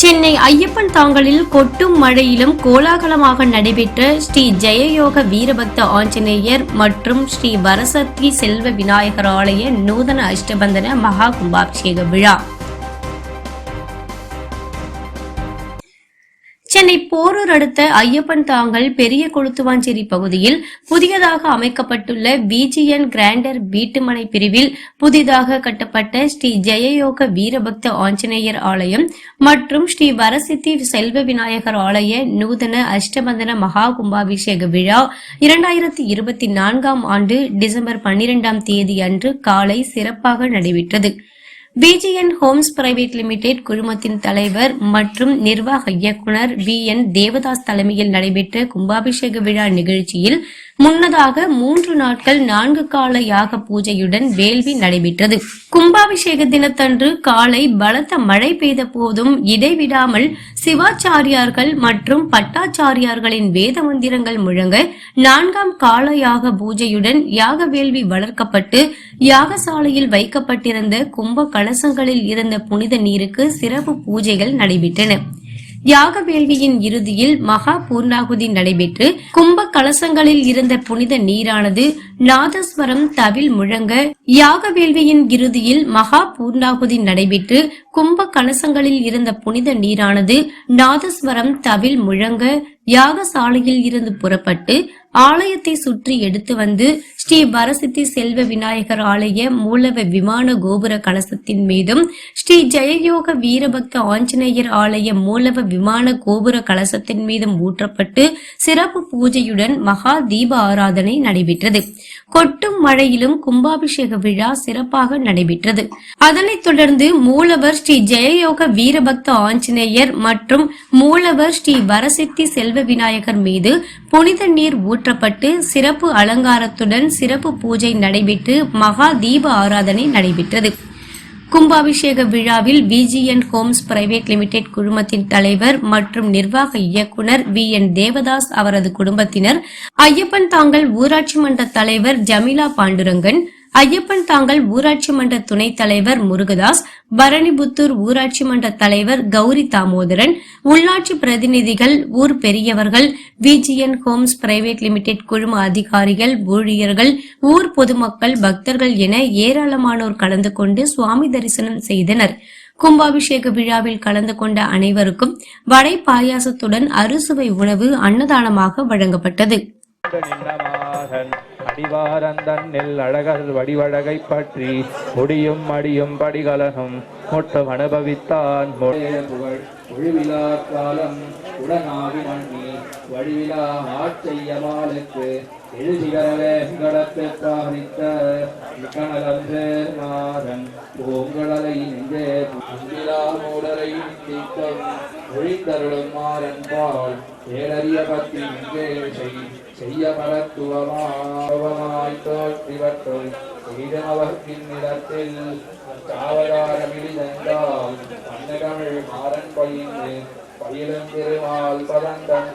சென்னை ஐயப்பன் தாங்கலில் கொட்டும் மழையிலும் கோலாகலமாக நடைபெற்ற ஸ்ரீ ஜெயயோக வீரபக்த ஆஞ்சநேயர் மற்றும் ஸ்ரீ வரசத்தி செல்வ விநாயகர் ஆலய நூதன அஷ்டபந்தன மகா கும்பாபிஷேக விழா சென்னை போரூர் அடுத்த ஐயப்பன் தாங்கல் பெரிய கொளுத்துவாஞ்சேரி பகுதியில் புதியதாக அமைக்கப்பட்டுள்ள பிஜிஎன் கிராண்டர் வீட்டுமனை பிரிவில் புதிதாக கட்டப்பட்ட ஸ்ரீ ஜெயயோக வீரபக்த ஆஞ்சநேயர் ஆலயம் மற்றும் ஸ்ரீ வரசித்தி செல்வ விநாயகர் ஆலய நூதன அஷ்டபந்தன மகா கும்பாபிஷேக விழா 2024 ஆண்டு டிசம்பர் 12 தேதி அன்று காலை சிறப்பாக நடைபெற்றது. பிஜிஎன் ஹோம்ஸ் பிரைவேட் லிமிடெட் குழுமத்தின் தலைவர் மற்றும் நிர்வாக இயக்குனர் VN தேவதாஸ் தலைமையில் நடைபெற்ற கும்பாபிஷேக விழா நிகழ்ச்சியில் முன்னதாக 3 நாட்கள் 4 கால யாக பூஜையுடன் வேள்வி நடைபெற்றது. கும்பாபிஷேக தினத்தன்று காலை பலத்த மழை பெய்த போதும் இடைவிடாமல் சிவாச்சாரியார்கள் மற்றும் பட்டாச்சாரியார்களின் வேத மந்திரங்கள் முழங்க 4ஆம் கால யாக பூஜையுடன் யாக வேள்வி வளர்க்கப்பட்டு யாகசாலையில் வைக்கப்பட்டிருந்த கும்ப கலசங்களில் இருந்த புனித நீருக்கு சிறப்பு பூஜைகள் நடைபெற்றன. யாக வேள்வியின் இறுதியில் மகா பூர்ணாகுதி நடைபெற்று கும்ப கலசங்களில் இருந்த புனித நீரானது நாதஸ்வரம் தவில் முழங்க யாக வேள்வியின் இறுதியில் மகா பூர்ணாகுதி நடைபெற்று கும்ப கலசங்களில் இருந்த புனித நீரானது நாதஸ்வரம் தவில் முழங்க யாகசாலையில் இருந்து புறப்பட்டு ஆலயத்தை சுற்றி எடுத்து வந்து ஸ்ரீ வரசித்தி செல்வ விநாயகர் ஆலய மூலவ விமான கோபுர கலசத்தின் மீதும் ஸ்ரீ ஜெயயோக வீரபக்த ஆஞ்சநேயர் ஆலய மூலவ விமான கோபுர கலசத்தின் மீதும் ஊற்றப்பட்டு சிறப்பு பூஜையுடன் மகா தீப ஆராதனை நடைபெற்றது. கொட்டும் மழையிலும் கும்பாபிஷேக விழா சிறப்பாக நடைபெற்றது. அதனைத் தொடர்ந்து மூலவர் ஸ்ரீ ஜெயயோக வீரபக்த ஆஞ்சநேயர் மற்றும் மூலவர் ஸ்ரீ வரசித்தி செல்வ விநாயகர் மீது புனித நீர் ஊற்றப்பட்டு சிறப்பு அலங்காரத்துடன் சிறப்பு பூஜை நடைபெற்று மகா தீப ஆராதனை நடைபெற்றது. கும்பாபிஷேக விழாவில் பிஜிஎன் ஹோம்ஸ் பிரைவேட் லிமிடெட் குழுமத்தின் தலைவர் மற்றும் நிர்வாக இயக்குனர் VN தேவதாஸ், அவரது குடும்பத்தினர், ஐயப்பன் தாங்கல் ஊராட்சி மன்ற தலைவர் ஜமீலா பாண்டுரங்கன், ஐயப்பன் தாங்கல் ஊராட்சி மன்ற துணைத் தலைவர் முருகதாஸ், பரணிபுத்தூர் ஊராட்சி மன்ற தலைவர் கௌரி தாமோதரன், உள்ளாட்சி பிரதிநிதிகள், ஊர் பெரியவர்கள், பிஜிஎன் ஹோம்ஸ் பிரைவேட் லிமிடெட் குழும அதிகாரிகள், ஊழியர்கள், ஊர் பொதுமக்கள், பக்தர்கள் என ஏராளமானோர் கலந்து கொண்டு சுவாமி தரிசனம் செய்தனர். கும்பாபிஷேக விழாவில் கலந்து கொண்ட அனைவருக்கும் வடை பாயாசத்துடன் அறுசுவை உணவு அன்னதானமாக வழங்கப்பட்டது. அடிவாரந்தன்னில் அழகர் வடிவழகை பற்றி முடியும் அடியும் படிகலனும் மொட்டம் அனுபவித்தான் ஒழிவிழா காலம் உடனாகி மண்ணி வழிவிழா ஆட்செய்யமாளுக்கு எழுதிகரவே கடத்தை பாரித்த மாறன் பூங்கடலை நெஞ்சே அங்கிலா மூடலை தீக்கம் ஒழிந்தருளும் மாறன் பால் ஏழறிய பத்தி நெஞ்சே செய்ய பரத்துவமாய் தோற்றிவற்றுள் செய்தவர்க்கின் நிலத்தில் காவலாரமிழிந்தால் அன்னகமிழ் மாறன் பயின்று பயிலும் திருமால் பதந்தன்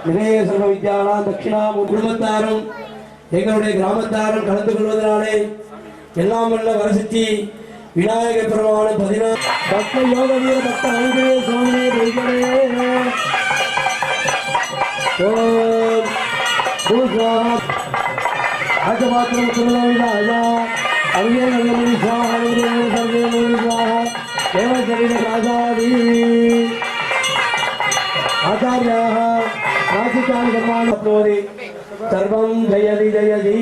நிறைய சர்வ வித்யானா தட்சிணா குடும்பத்தாரும் எங்களுடைய கிராமத்தாரும் கலந்து கொள்வதனாலே எல்லாம் வல்ல வரசித்தி விநாயகர் பெருமான 16 பக்த யோக வீர பக்த ஆஞ்சநேய சுவாமியே ராஜபாத்திரம் சுரலா அவிய நல்லமணி தேவசரீர ராஜாதி ஆச்சாரியாக ராஜிகான கர்மாணி சர்வம் ஜெயதி ஜெயதி.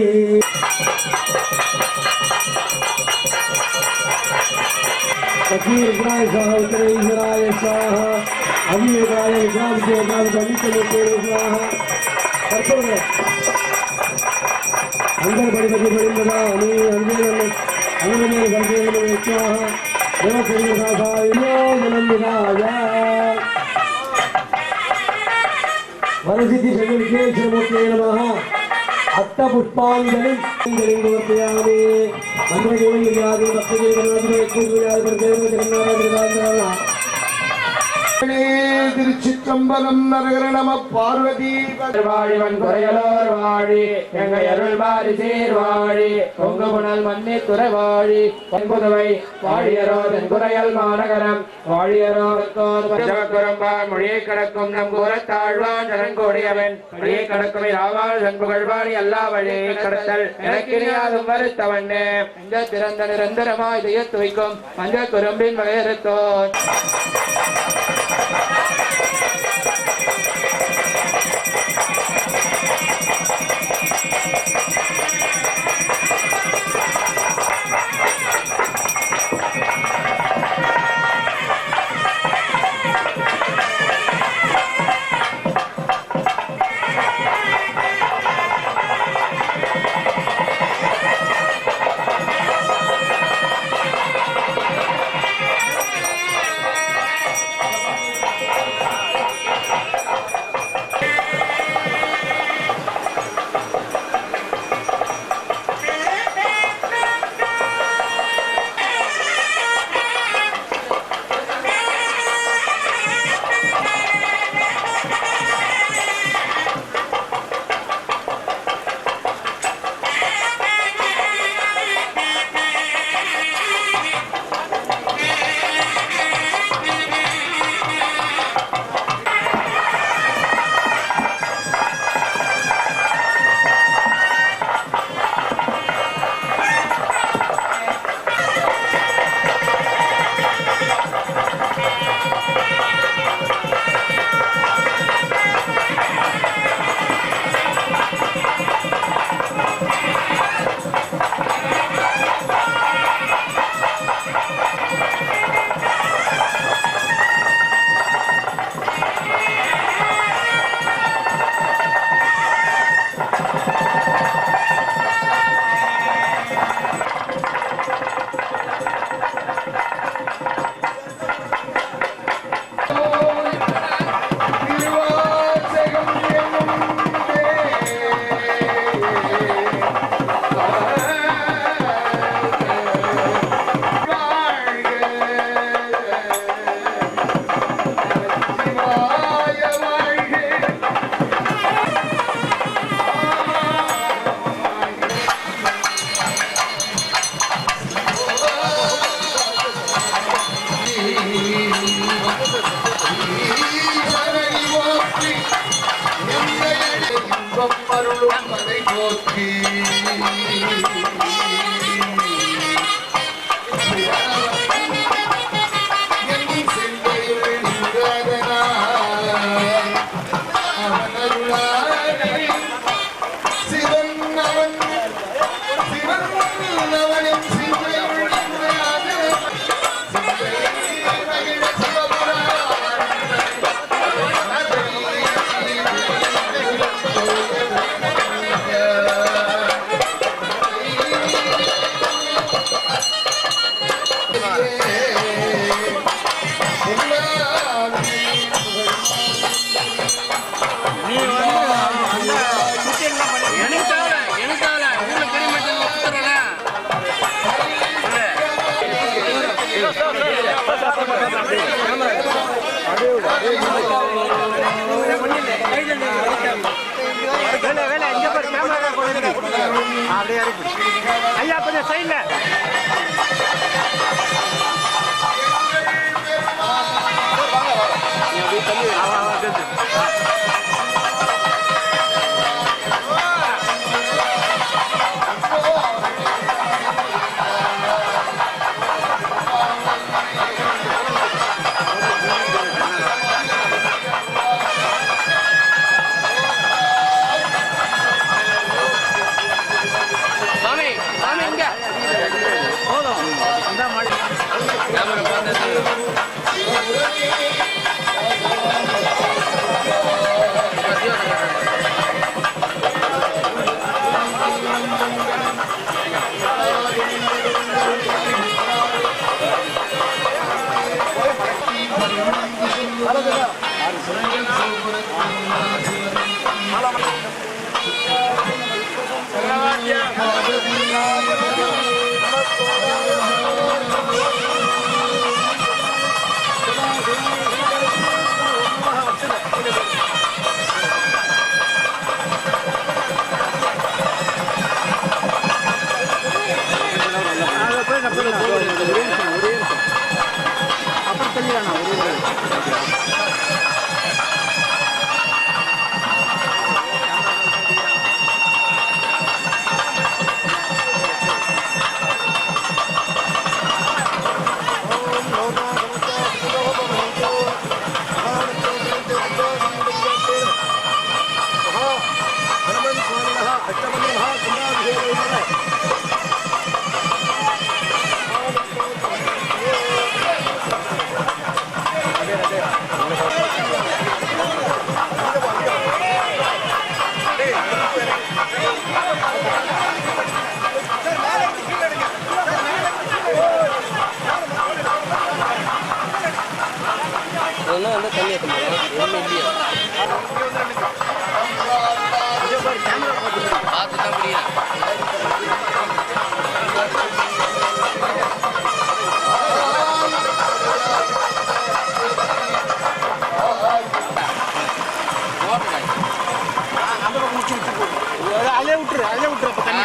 விக்னாய स्वाहा उत्तरेश्वराय स्वाहा अभिवेकाय विज्ञान पंडित स्वाहा. अंदर बड़ी बड़ी बड़ी वरसिद्धि विघ्नेश्वरमूर्तये नमः. अट्ट पुष्पांजलि समर्पयामि. मंत्रगोविंदादि भक्तजनादि திருச்சிற்றம்பலம் நரகர நம பார்வதி வாழிவன் குறையலோர் வாழி எங்க அருள் மாறி சீர்வாழி பொங்கு புனல் மன்னி துறைவாழி பொன்புதுவை வாழியரோ தென் குறையல் மாநகரம் வாழியரோ குரம்பார் மொழியை கடக்கும் நம் கூறத்தாழ்வான் ஜனங்கோடியவன் மொழியை கடக்கும் ராவாள் சண்புகழ்வாணி எல்லா வழியை கடத்தல் எனக்கினியாதும் வருத்தவண்ணே இந்த திறந்த நிரந்தரமாய் இதையத்து வைக்கும் மஞ்சள் குறும்பின் வகையறுத்தோன் ஐயா கொஞ்சம் சைட்ல விட்டுரு அப்ப தண்ணி